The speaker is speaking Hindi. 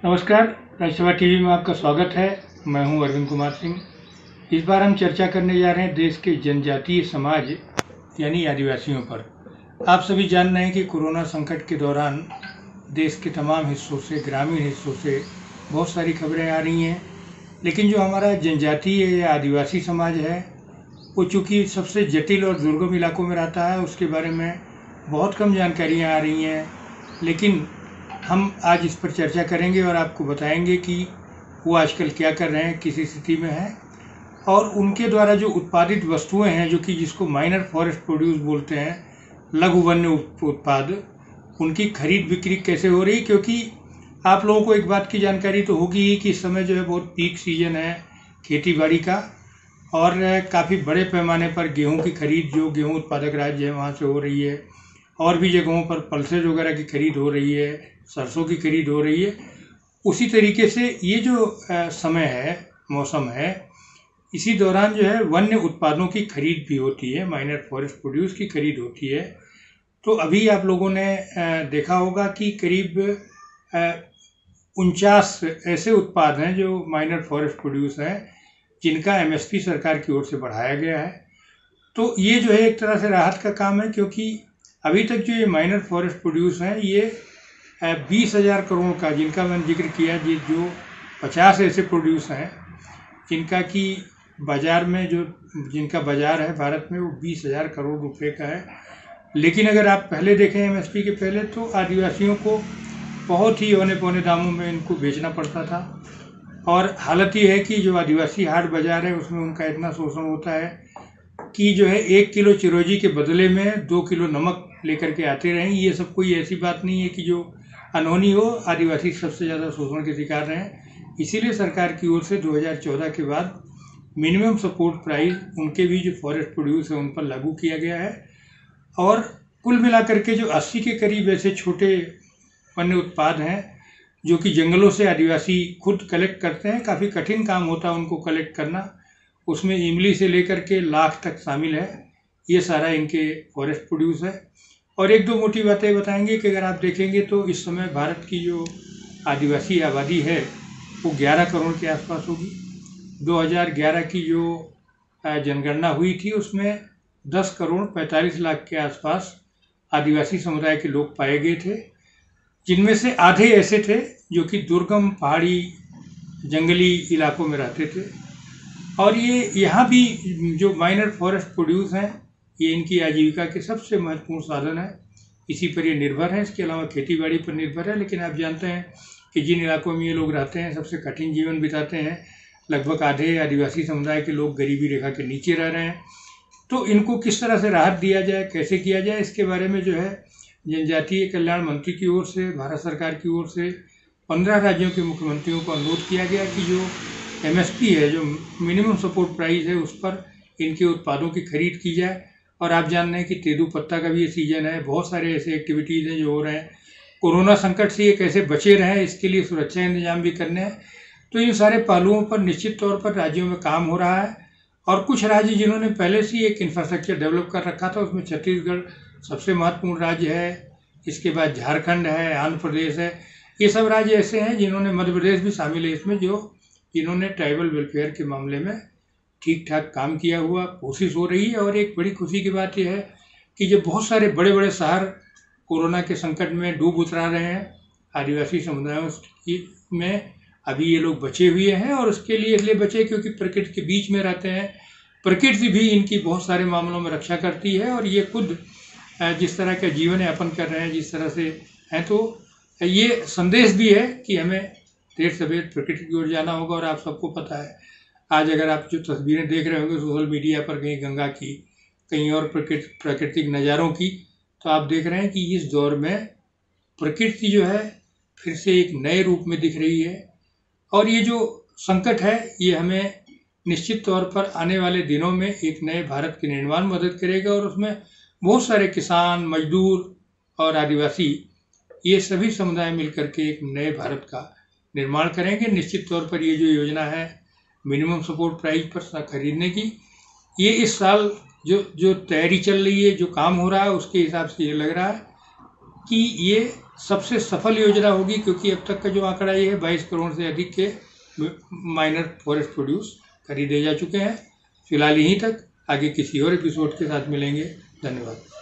नमस्कार। राज्यसभा टीवी में आपका स्वागत है। मैं हूं अरविंद कुमार सिंह। इस बार हम चर्चा करने जा रहे हैं देश के जनजातीय समाज यानी आदिवासियों पर। आप सभी जान रहे हैं कि कोरोना संकट के दौरान देश के तमाम हिस्सों से, ग्रामीण हिस्सों से बहुत सारी खबरें आ रही हैं, लेकिन जो हमारा जनजातीय या आदिवासी समाज है वो चूँकि सबसे जटिल और दुर्गम इलाकों में रहता है, उसके बारे में बहुत कम जानकारियाँ आ रही हैं। लेकिन हम आज इस पर चर्चा करेंगे और आपको बताएंगे कि वो आजकल क्या कर रहे हैं, किस स्थिति में हैं, और उनके द्वारा जो उत्पादित वस्तुएं हैं, जो कि जिसको माइनर फॉरेस्ट प्रोड्यूस बोलते हैं, लघु वन्य उत्पाद, उनकी खरीद बिक्री कैसे हो रही। क्योंकि आप लोगों को एक बात की जानकारी तो होगी ही कि इस समय जो है बहुत पीक सीजन है खेती बाड़ी का, और काफ़ी बड़े पैमाने पर गेहूं की खरीद, जो गेहूं उत्पादक राज्य है वहाँ से हो रही है, और भी जगहों पर पल्सेज वगैरह की खरीद हो रही है, सरसों की खरीद हो रही है। उसी तरीके से ये जो समय है, मौसम है, इसी दौरान जो है वन्य उत्पादों की खरीद भी होती है, माइनर फॉरेस्ट प्रोड्यूस की खरीद होती है। तो अभी आप लोगों ने देखा होगा कि करीब 49 ऐसे उत्पाद हैं जो माइनर फॉरेस्ट प्रोड्यूस हैं, जिनका MSP सरकार की ओर से बढ़ाया गया है। तो ये जो है एक तरह से राहत का काम है, क्योंकि अभी तक जो ये माइनर फॉरेस्ट प्रोड्यूस हैं, ये 20,000 करोड़ का, जिनका मैंने जिक्र किया, जो 50 ऐसे प्रोड्यूस हैं जिनका कि बाज़ार में, जो जिनका बाज़ार है भारत में, वो 20,000 करोड़ रुपए का है। लेकिन अगर आप पहले देखें MSP के पहले, तो आदिवासियों को बहुत ही औने पौने दामों में इनको बेचना पड़ता था। और हालत ये है कि जो आदिवासी हाट बाज़ार है उसमें उनका इतना शोषण होता है कि जो है 1 किलो चिरौंजी के बदले में 2 किलो नमक लेकर के आते रहें। ये सब कोई ऐसी बात नहीं है कि जो अनहोनी हो, आदिवासी सबसे ज़्यादा शोषण के शिकार रहे हैं। इसीलिए सरकार की ओर से 2014 के बाद मिनिमम सपोर्ट प्राइस उनके भी जो फॉरेस्ट प्रोड्यूस है उन पर लागू किया गया है। और कुल मिलाकर के जो 80 के करीब ऐसे छोटे वन्य उत्पाद हैं जो कि जंगलों से आदिवासी खुद कलेक्ट करते हैं। काफ़ी कठिन काम होता है उनको कलेक्ट करना, उसमें इमली से लेकर के लाख तक शामिल है। ये सारा इनके फॉरेस्ट प्रोड्यूस है। और एक दो मोटी बातें बताएंगे कि अगर आप देखेंगे तो इस समय भारत की जो आदिवासी आबादी है वो 11 करोड़ के आसपास होगी। 2011 की जो जनगणना हुई थी उसमें 10 करोड़ 45 लाख के आसपास आदिवासी समुदाय के लोग पाए गए थे, जिनमें से आधे ऐसे थे जो कि दुर्गम पहाड़ी जंगली इलाकों में रहते थे। और ये यहाँ भी जो माइनर फॉरेस्ट प्रोड्यूस हैं, ये इनकी आजीविका के सबसे महत्वपूर्ण साधन है। इसी पर ये निर्भर है। इसके अलावा खेती बाड़ी पर निर्भर है। लेकिन आप जानते हैं कि जिन इलाकों में ये लोग रहते हैं सबसे कठिन जीवन बिताते हैं। लगभग आधे आदिवासी समुदाय के लोग गरीबी रेखा के नीचे रह रहे हैं। तो इनको किस तरह से राहत दिया जाए, कैसे किया जाए, इसके बारे में जो है जनजातीय कल्याण मंत्री की ओर से, भारत सरकार की ओर से 15 राज्यों के मुख्यमंत्रियों को अनुरोध किया गया कि जो MSP है, जो मिनिमम सपोर्ट प्राइस है, उस पर इनके उत्पादों की खरीद की जाए। और आप जान रहे हैं कि तेंदू पत्ता का भी ये सीजन है। बहुत सारे ऐसे एक्टिविटीज़ हैं जो हो रहे हैं। कोरोना संकट से ये कैसे बचे रहें, इसके लिए सुरक्षा इंतजाम भी करने हैं। तो इन सारे पहलुओं पर निश्चित तौर पर राज्यों में काम हो रहा है। और कुछ राज्य जिन्होंने पहले से ही एक इंफ्रास्ट्रक्चर डेवलप कर रखा था, उसमें छत्तीसगढ़ सबसे महत्वपूर्ण राज्य है। इसके बाद झारखंड है, आंध्र प्रदेश है। ये सब राज्य ऐसे हैं जिन्होंने, मध्य प्रदेश भी शामिल है इसमें, जिन्होंने ट्राइबल वेलफेयर के मामले में ठीक ठाक काम किया हुआ कोशिश हो रही है। और एक बड़ी खुशी की बात यह है कि जो बहुत सारे बड़े बड़े शहर कोरोना के संकट में डूब उतरा रहे हैं, आदिवासी समुदायों में अभी ये लोग बचे हुए हैं। और उसके लिए इसलिए बचे क्योंकि प्रकृति के बीच में रहते हैं। प्रकृति भी इनकी बहुत सारे मामलों में रक्षा करती है। और ये खुद जिस तरह का जीवन यापन कर रहे हैं, जिस तरह से हैं, तो ये संदेश भी है कि हमें देर सवेर प्रकृति की ओर जाना होगा। और आप सबको पता है, आज अगर आप जो तस्वीरें देख रहे होंगे सोशल मीडिया पर, कहीं गंगा की, कहीं और प्राकृतिक नज़ारों की, तो आप देख रहे हैं कि इस दौर में प्रकृति जो है फिर से एक नए रूप में दिख रही है। और ये जो संकट है ये हमें निश्चित तौर पर आने वाले दिनों में एक नए भारत के निर्माण में मदद करेगा। और उसमें बहुत सारे किसान, मजदूर और आदिवासी, ये सभी समुदाय मिलकर के एक नए भारत का निर्माण करेंगे। निश्चित तौर पर ये जो योजना है मिनिमम सपोर्ट प्राइस पर खरीदने की, ये इस साल जो तैयारी चल रही है, जो काम हो रहा है, उसके हिसाब से ये लग रहा है कि ये सबसे सफल योजना होगी, क्योंकि अब तक का जो आंकड़ा ये है 22 करोड़ से अधिक के माइनर फॉरेस्ट प्रोड्यूस खरीदे जा चुके हैं। फिलहाल यहीं तक, आगे किसी और एपिसोड के साथ मिलेंगे। धन्यवाद।